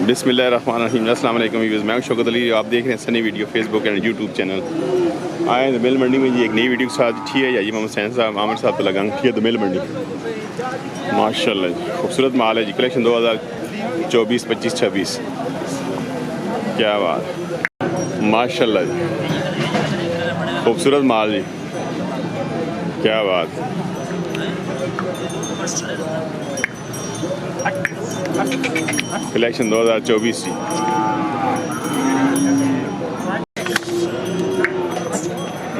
बिस्मिल्लाहिर्रहमानिर्रहीम। अस्सलाम वालेकुम व्यूअर्स, मैं शौकत अली। आप देख रहे हैं Sunny video Facebook and YouTube channel. आए तो मिल मंडी में जी एक नई वीडियो के साथ ठीक है जी। मोहम्मद सैन साहब आमिर साहब तो लगा ठीक है तो मिल मंडी माशाल्लाह जी खूबसूरत माल है जी। कलेक्शन 2024, 25, 26 क्या बात माशाल्लाह जी खूबसूरत माल जी क्या बात। कलेक्शन 2024 जी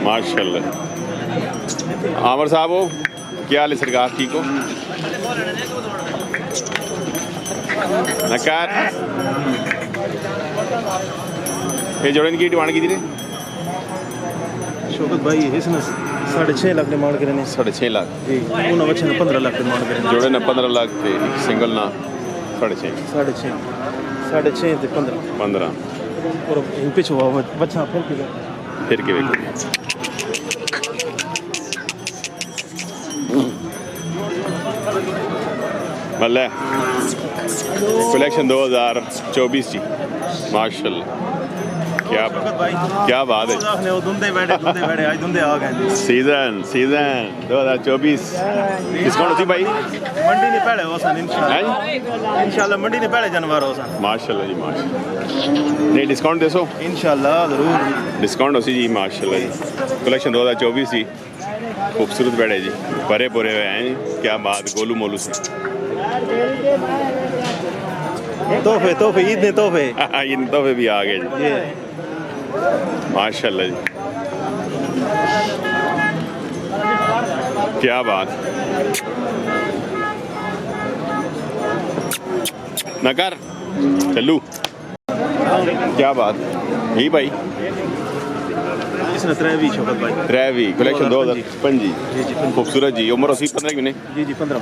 माशाल्लाह। आमिर साहब हो क्या हाल है सरकार, ठीक हो? नकार ये जोड़े की डिमांड की थी शौकत भाई इसने 6.5 लाख डिमांड करे ने। 6.5 लाख जी उन्होंने बच्चे ने 15 लाख डिमांड करे जोड़े ने 15 लाख थे सिंगल ना 6.5 ते 15 और इन पिछ हुआ बच्चा फिर के मतलब कलेक्शन 2024 जी माशाल्लाह क्या बात है। सीजन 2024 डिस्काउंट होती भाई मंडी ने पहले हो सन इंशाल्लाह मंडी ने पहले जानवर हो सन माशाल्लाह जी माशाल्लाह। नहीं डिस्काउंट दे सो इंशाल्लाह जरूर डिस्काउंट हो सी जी माशाल्लाह जी। कलेक्शन 2024 जी खूबसूरत बैठे जी भरे पूरे हुए हैं जी क्या बात। गोलू मोलू से तोहफे ईद ने तोहफे इन तोहफे भी आ गए जी माशाल्लाह जी क्या बात। नकर चलू क्या बात यही भाई इसने 3 शौकत भाई 3 कलेक्शन 2025 खूबसूरत जी उम्र 15 की नहीं जी 15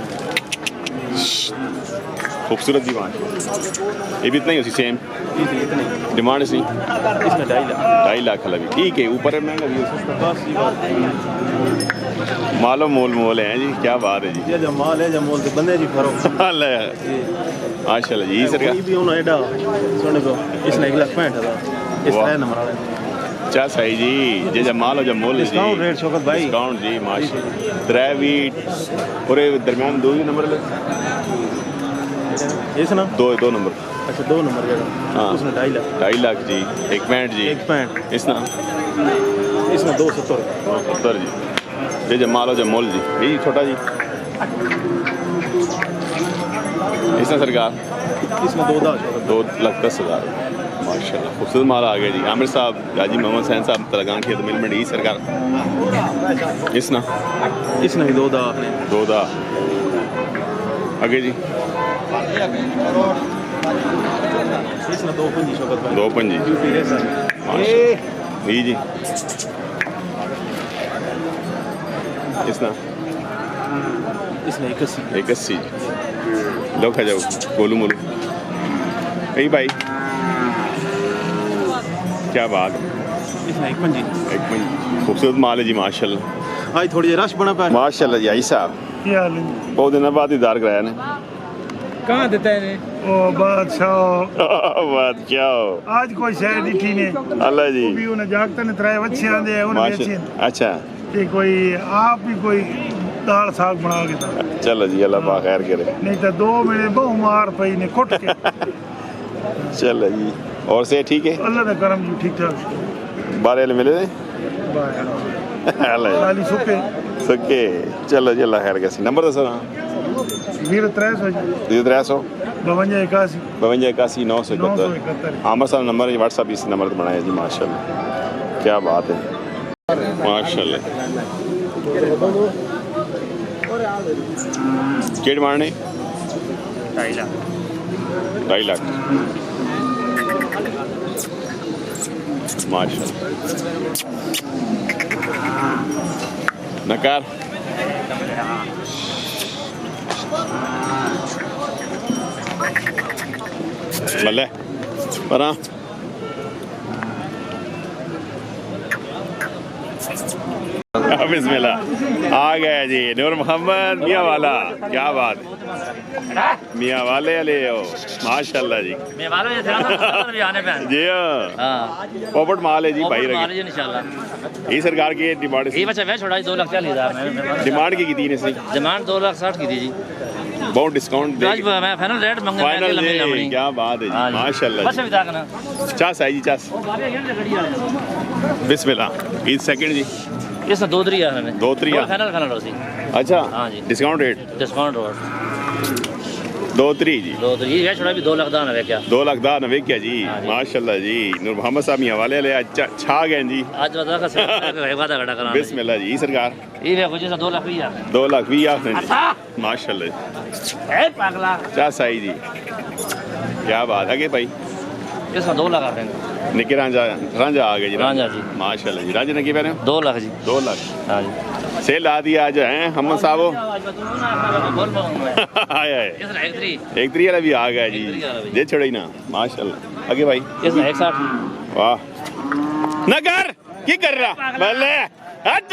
खूबसूरत जी मान ये भी इतना ही उसी सेम डिमांड सी इसमें 2.5 लाख भी ठीक है ऊपर है महंगा भी मालो मोल है जी क्या बात है जी। जो माल है जो मोल के बंदे जी फरोख्त माल है माशाल्लाह जी सर भी होना एडा सुने को इसने 1,65,000 इस तरह नंबर वाले चा सही जी जे माल हो जब मोल डिस्काउंट रेट शौकत भाई डिस्काउंट जी माशाल्लाह 3 पूरे दरमियान 2 ही नंबर ले इस ना दो नंबर अच्छा 2 नंबर जरा हाँ उसने 2.5 लाख जी 1.65 जी 1.65 इसना 270 जी जे माल हो जब मोल जी यही छोटा जी इसना सरकार इसमें 2,10,000 माशाल्लाह खूबसूरत माल आ गया जी। आमिर साहब गाजी मोहम्मद सैन साहब तलगान खेत मिल मंडी सरकार इसने भी 2 आपने 2 आगे जी इसने 2.5 शौकत भाई 2.5 जी जी इसना इसने 81 लो खा जाओ गोलू मोलू यही भाई क्या बात इसने 1.5 खूबसूरत माल है जी माशाल्लाह। आज थोड़ी रश बना पाया माशाल्लाह जी आई साहब बहुत दिन बाद दीदार कराया ने कहाँ देता है ओ बादशाह आज कोई शहर दिखी ने अल्लाह जी भी उन्हें जागते ने 3 बच्चे आंदे उन बेचे अच्छा ते कोई आप भी कोई दाल साग बना के ता चलो जी अल्लाह पाक खैर करे नहीं तो 2 महीने बहु मार पई ने कुट के चलो जी और से ठीक है अल्लाह दा करम जी ठीक ठाक 12 मिले ने खाली सुके चलो जी अल्लाह खैर करे। नंबर दसो ना 300 300 52 81 971 आमिर साहब नंबर व्हाट्सअप इस नंबर पर बनाया जी माशाल्लाह क्या बात है माशाल्लाह। क्या डिमांड है 2.5 लाख माशाल्लाह। नकार भले पर बिस्मिल्लाह आ गए जी नूर मोहम्मद मियाँ वाला, क्या बात है मियाँ वाले हो माशाल्लाह जी मैं वालों ये भी आने पे जी हाँ पोपट माल है जी भाई रखे इंशाल्लाह ये सरकार की डिमांड ये बच्चा मैं छोड़ा 2,40,000 डिमांड की थी इसने डिमांड 2,60,000 की थी जी बहुत डिस्काउंट आज मैं फाइनल रेट मांगने फाइनल जी क्या बात है जी माशाल्लाह बस अभी तक ना चास है जी चास बिस्मिल्लाह ईद सेकंड जी इसने 2 3 है मैंने 2 3 फाइनल फाइनल हो सी अच्छा हाँ जी डिस्काउंट रेट डिस्काउंट हो 2 3 जी 2 3 ये छोड़ा भी 2,10,000 है क्या 2,10,000 क्या जी माशाल्लाह जी नूर मोहम्मद साहब मियाँ वाले ले अच्छा छा गए जी आज बता का सही वादा घटा करा बिस्मिल्लाह जी सरकार ये देखो जी 2,20,000 2,20,000 माशाल्लाह ए पागला क्या सही जी क्या बात आगे भाई इसका 2 लाख है निके रांझा आ गए जी रांझा जी माशाल्लाह जी रांझा ने क्या पहने 2 लाख जी 2 लाख हाँ जी सेल ला दिया आज हैं हम साहब आया है इसका 1 एक 3 वाला भी आ गया जी दे छोड़े ना माशाल्लाह आगे भाई इसका 160 वाह नगर की कर रहा बल्ले हट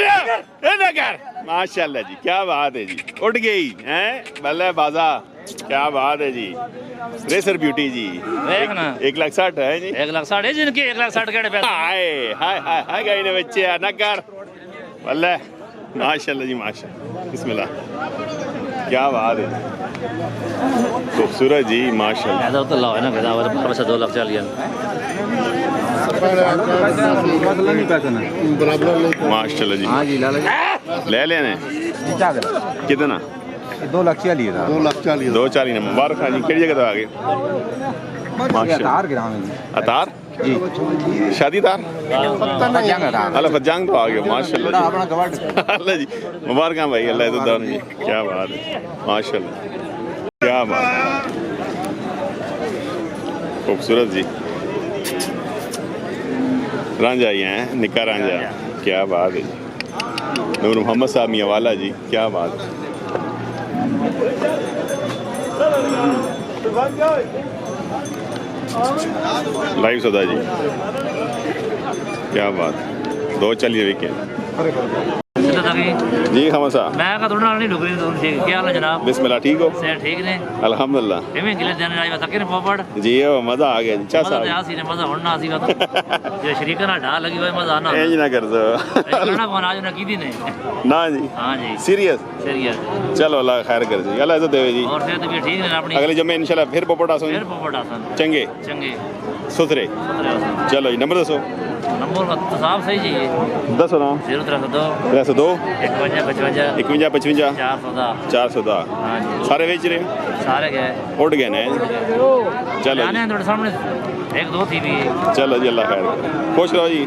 नगर माशाल्लाह जी क्या बात है जी उठ गई हैं बल्ले बाजा क्या बात है जी रेसर ब्यूटी जी देखना 1,60,000 है जी 1,60,000 है जिनके 1,60,000 के पैसे हाय हाय हाय हाय गए ने बच्चे नगर बल्ले माशाल्लाह जी माशाल्लाह बिस्मिल्लाह क्या बात है खूबसूरत जी माशाल्लाह ऐसा तो लाओ है ना गधा वाला बच्चा 2 लाख चल माशाल्लाह जी हाँ जी लाला ले लेने कितना 2,40,000 2,40,000 मुबारक खान जी केड़ी जगह तो आ गए माशाल्लाह अतार जी शादी तार अल्लाह फजांग तो आ गया माशाल्लाह जी अल्लाह जी मुबारक भाई अल्लाह तो दान जी क्या बात है माशाल्लाह क्या बात है खूबसूरत जी रांझा ही हैं निका रांझा क्या बात है जी नूर मोहम्मद साहब मियाँ वाला जी क्या बात है लाइव सौदा जी क्या बात 2,40,000 विके जी हम साहब मैं का थोड़ा नहीं लुक रही तो ठीक क्या हाल है जनाब बिस्मिल्लाह ठीक हो से ठीक ने अल्हम्दुलिल्लाह एवें गिले देने आई बता के पोपड़ जी ये मजा आ गया जी चा मजा साहब आ सी ने मजा होना सी तो जो शरीका ना ढा लगी हुई मजा आना ए ना कर दो करना कौन आज ना की दी ने ना जी हां जी सीरियस सीरियस चलो अल्लाह खैर कर जी अल्लाह इज्जत देवे जी और सेहत भी ठीक ने अपनी अगले जुम्मे इंशाल्लाह फिर पोपट आसो फिर पोपड़ आसन चंगे चंगे सुथरे चलो जी नंबर दसो नंबर तो साहब सही जी दसो ना 032 302 51 51 55 410 410 हां जी सारे बेच रहे सारे गए उठ गए ने चलो आने थोड़े सामने 1 2 थी भी चलो जी अल्लाह खैर खुश रहो जी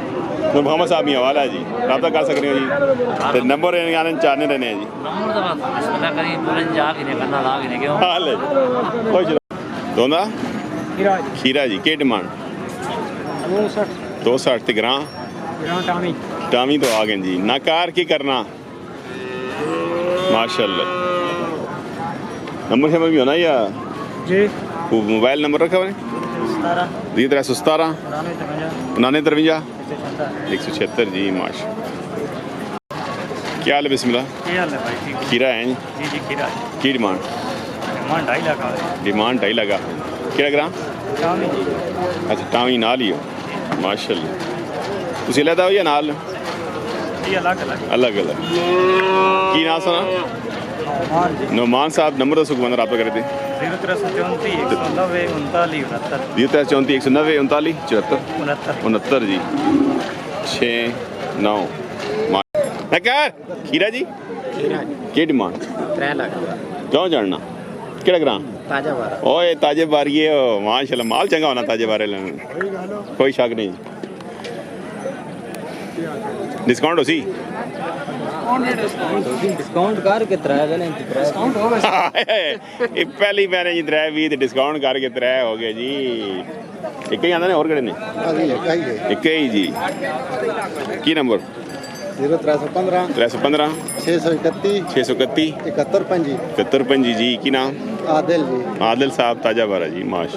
नूर मोहम्मद साहब मियाँ वाला जी रब्ता कर सकते हो जी ते नंबर आने चाहने रहने हैं जी नंबर तो बस बिस्मिल्लाह करी पूरे जा के ने करना ला के ने क्यों हाल है खुश रहो दोंदा खीरा जी के डिमांड 260 ते ग्रां टामी तो आ गए जी नाकार की करना माशाल्लाह नंबर से भी होना या जी वो मोबाइल नंबर रखा हुआ जी 317 99 176 जी माशा क्या हाल है बिस्मिल्लाह खीरा है जी जी खीरा की demand demand 2.5 lakh demand 2.5 lakh केड़ा ग्रां टामी जी अच्छा टावी नाल ही हो माशाल्लाह ਤੁਸੀਂ ਲੈਦਾ ਹੋ ਜਾਂ ਨਾਲ ये अलग अलग अलग अलग की नाम सुना हाँ जी नोमान साहब नंबर दसो बंदा रब्ता करे थे 0334 190 39 34 190 39 74 69 जी 6 9 नकार खीरा जी की डिमांड 3 लाख क्यों जानना केड़ा ग्रां ताजा वाला ओए ताजे बारिए हो माशाल्लाह माल चंगा होना ताजे बारे लेने कोई शक नहीं डिस्काउंट हो सी डिस्काउंट कर कितना है गले डिस्काउंट हो ये पहली मैंने जी 320 ते डिस्काउंट करके 3 हो गए जी एक ही आंदा ने और केड़े ने एक ही जी की नंबर 0315 315 631 631 71 71 जी की नाम आदिल जी आदिल साहब ताजा बारा जी माश